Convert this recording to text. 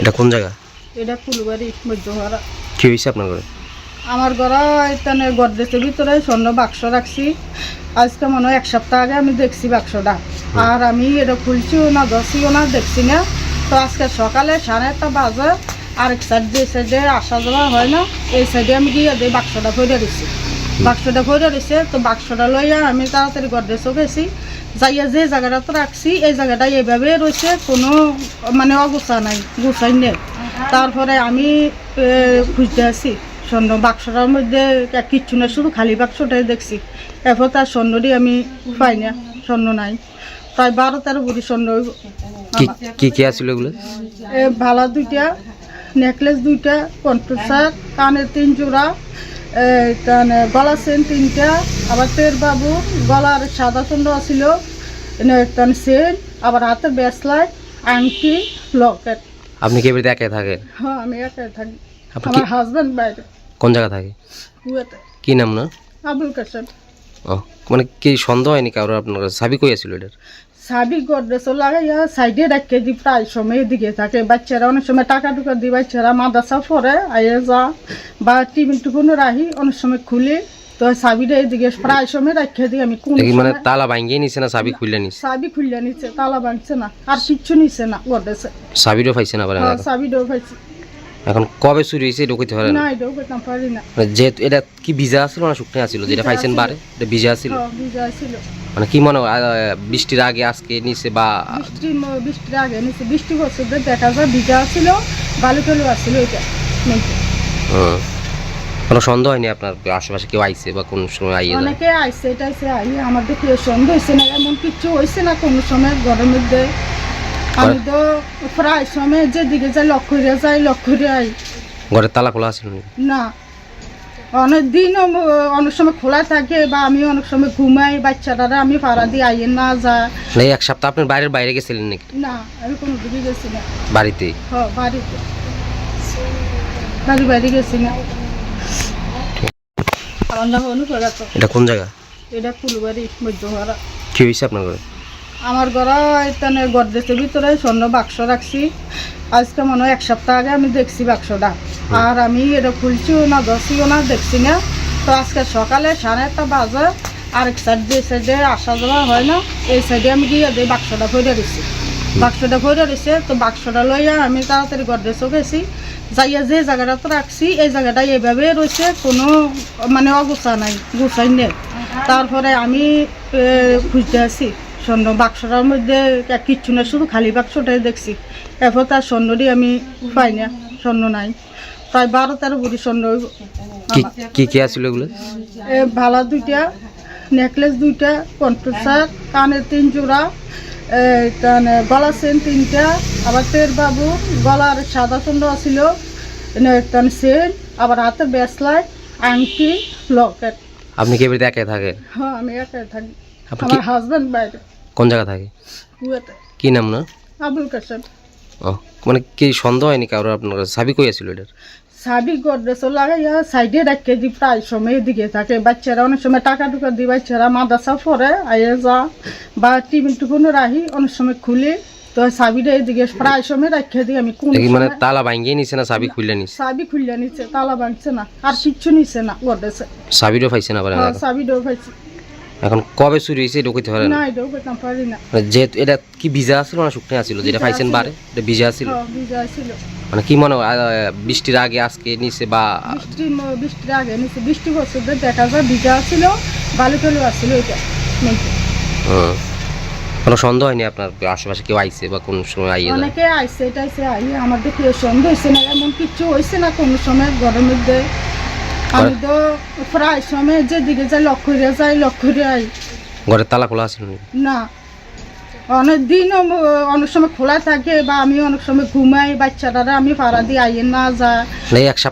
এটা কোন জায়গা? এটা ফুলবাড়ি মধ্যহারা। কি হয়েছে আপনার ঘরে? আমার ঘরে এখানে গডরেজের ভিতরে স্বর্ণ বাক্স রাখছি। আজকে মনে হয় 1 সপ্তাহ আগে আমি দেখছি বাক্সটা, আর আমি এটা খুলছিও না, ধরছিও না, দেখছি না। তো আজকে সকালে 1:30 বাজে আরেক সাইড, যে সাইডে আসা যাওয়া হয় না, এই সাইডে আমি গিয়ে দিয়ে বাক্সটা ভরে দিচ্ছি। বাক্সটা ভরে দিচ্ছে, তো বাক্সটা লইয়া আমি তাড়াতাড়ি গডরেজও গেছি, যাইয়া যে জায়গাটা তো রাখছি এই জায়গাটা এইভাবে রয়েছে, কোনো মানে অগোছা নাই, গোছাই নেই। তারপরে আমি খুঁজতে আসি স্বর্ণ বাক্সটার মধ্যে কিচ্ছু না, শুধু খালি বাক্সটাই দেখছি। এরপর তার স্বর্ণটি আমি পাই না, স্বর্ণ নাই। প্রায় 12-13 ভরি স্বর্ণ। কি কি আছিল এগুলো? ভালা 2টা, নেকলেস 2টা, কণ্ঠসার, কানের 3 জোড়া, গলা চেন 3টা, আবার তের বাবু গলার সাদা চন্দ্র আছিল, চেন, আবার হাতের ব্রেসলেট, আংটি, লকেট। আপনি কি বাড়িতে একাই থাকেন? হ্যাঁ, আমি একাই থাকি। আপনি আমার হাজব্যান্ড বাইরে কোন জায়গা থাকে? কুয়েতে। কি নাম না? আবুল কাসেম। ও, মানে কি সন্দেহ হয়নি কারো আপনার কাছে? চাবি কই আছিল এটার? সাবি গডরেজ লাগাইয়া সাইডে রাখে দি, প্রায় সময় দিকে থাকে। বাচ্চারা অনেক সময় টাকা টুকা দি, বাচ্চারা মাদ্রাসা পড়ে আইয়ে যা, বা টিফিন টুকুনও রাখি, অনেক সময় খুলি। তো সাবিটা এদিকে প্রায় সময় রাখে দিই আমি। কোন মানে তালা ভাঙিয়ে নিছে না চাবি খুলে নিছে? সাবি খুললে নিচ্ছে, তালা ভাঙছে না, আর কিচ্ছু নিচ্ছে না গডরেজে। চাবিটাও পাইছে না? সাবিটাও পাইছি। এখন কবে চুরি হয়েছে এটা কইতে পারেন না, না? এটাও করতাম পারি না। যেহেতু এটা কি ভিজা আছিল না শুকনো আছিল যেটা পাইছেন বারে? এটা ভিজা আছিল। ভিজা ছিল। মানে কি মনে হয় বৃষ্টির আগে আজকে নিছে বা বৃষ্টির আগে নিচ্ছে, বৃষ্টি বছর দেখা যায় ভিজা ছিল, বালু টালু আসছিল এটা নিচে। কোনো সন্দেহ হয়নি আপনার আশেপাশে কেউ আইছে বা কোন সময় আইয়ে যায়? অনেকে আইসে টাইসে আই, আমাদের কেউ সন্দেহ হয়েছে না, এমন কিছু হয়েছে না কোনো সময় ঘরের মধ্যে। আমি তো প্রায় সময় যেদিকে যাই লক্ষ্য করে আই। ঘরের তালা খোলা আছিল না, অনেক দিন অনেক সময় খোলা থাকে, বা আমি অনেক সময় ঘুমাই, বাচ্চারা আমি ভাড়া দিয়ে আইয়ে না যায়। না? 1 সপ্তাহ আপনার বাইরে গেছিলেন নাকি? না, আমি কোনো দিকে গেছি না। বাড়িতেই? বাড়িতে, বাইরে গেছি না। আমার নাম অনুপ্রগত। এটা কোন জায়গা? এটা ফুলবাড়ি মধ্যহারা। কি হয়েছে আপনার ঘরে? আমার ঘরে এখানে গডরেজের ভিতরে স্বর্ণ বাক্স রাখছি। আজকে মনে হয় 1 সপ্তাহ আগে আমি দেখছি বাক্সটা, আর আমি এটা খুলছিও না, ধরছিও না, দেখছি না। তো আজকে সকালে 1:30 বাজে আরেক সাইড, যে সাইডে আসা যাওয়া হয় না, এই সাইডে আমি গিয়ে দিয়ে বাক্সটা ভরে দিচ্ছি। বাক্সটা ভরে দিচ্ছে, তো বাক্সটা লইয়া আমি তাড়াতাড়ি গডরেজও গেছি, যাইয়া যে জায়গাটা তো রাখছি এই জায়গাটা এইভাবে রয়েছে, কোনো মানে অগোছা নাই, গোছাই নেই। তারপরে আমি খুঁজতে আসি স্বর্ণ বাক্সটার মধ্যে কিচ্ছু না, শুধু খালি বাক্সটাই দেখছি। এরপর তার স্বর্ণটি আমি পাই না, স্বর্ণ নাই। প্রায় 12-13 ভরি স্বর্ণ। কি কি আছিল এগুলো? ভালা 2টা, নেকলেস 2টা, কণ্ঠসার, কানের 3 জোড়া, গলা চেন 3টা, আবার তের বাবু গলার সাদা চন্দ্র আছিল, চেন, আবার হাতের ব্রেসলেট, আংটি, লকেট। আপনি কি বাড়িতে একাই থাকেন? হ্যাঁ, আমি একাই থাকি। আপনি আমার হাজব্যান্ড বাইরে কোন জায়গা থাকে? কুয়েতে। কি নাম না? আবুল কাসেম। ও, মানে কি সন্দেহ হয়নি কারো আপনার কাছে? চাবি কই আছিল এটার? সাবি গডরেজ লাগাইয়া সাইডে রাখে দি, প্রায় সময় দিকে থাকে। বাচ্চারা অনেক সময় টাকা টুকা দি, বাচ্চারা মাদ্রাসা পড়ে আইয়ে যা, বা টিফিন টুকুনও রাখি, অনেক সময় খুলি। তো সাবিটা এদিকে প্রায় সময় রাখে দিই আমি। কোন মানে তালা ভাঙিয়ে নিছে না চাবি খুলে নিছে? সাবি খুললে নিচ্ছে, তালা ভাঙছে না, আর কিচ্ছু নিচ্ছে না গডরেজে। চাবিটাও পাইছে না? সাবিটাও পাইছি। এখন কবে চুরি হয়েছে এটা কইতে পারেন না, না? এটাও করতাম পারি না। যেহেতু এটা কি ভিজা আছিল না শুকনো আছিল যেটা পাইছেন বারে? এটা ভিজা আছিল। ভিজা ছিল। মানে কি মনে হয় বৃষ্টির আগে আজকে নিছে বা বৃষ্টির আগে নিচ্ছে, বৃষ্টি বছর দেখা যায় ভিজা ছিল, বালু টালু আসছিল এটা নিচে। কোনো সন্দেহ হয়নি আপনার আশেপাশে কেউ আইছে বা কোন সময় আইয়ে যায়? অনেকে আইসে টাইসে আই, আমাদের কেউ সন্দেহ হয়েছে না, এমন কিছু হয়েছে না কোনো সময় ঘরের মধ্যে। আমি তো প্রায় সময় যেদিকে যাই লক্ষ্য করে আই। ঘরের তালা খোলা আছিল না, অনেক দিন অনেক সময় খোলা থাকে, বা আমি অনেক সময় ঘুমাই, বাচ্চারা আমি ভাড়া দিয়ে আইয়ে না যায়। না? 1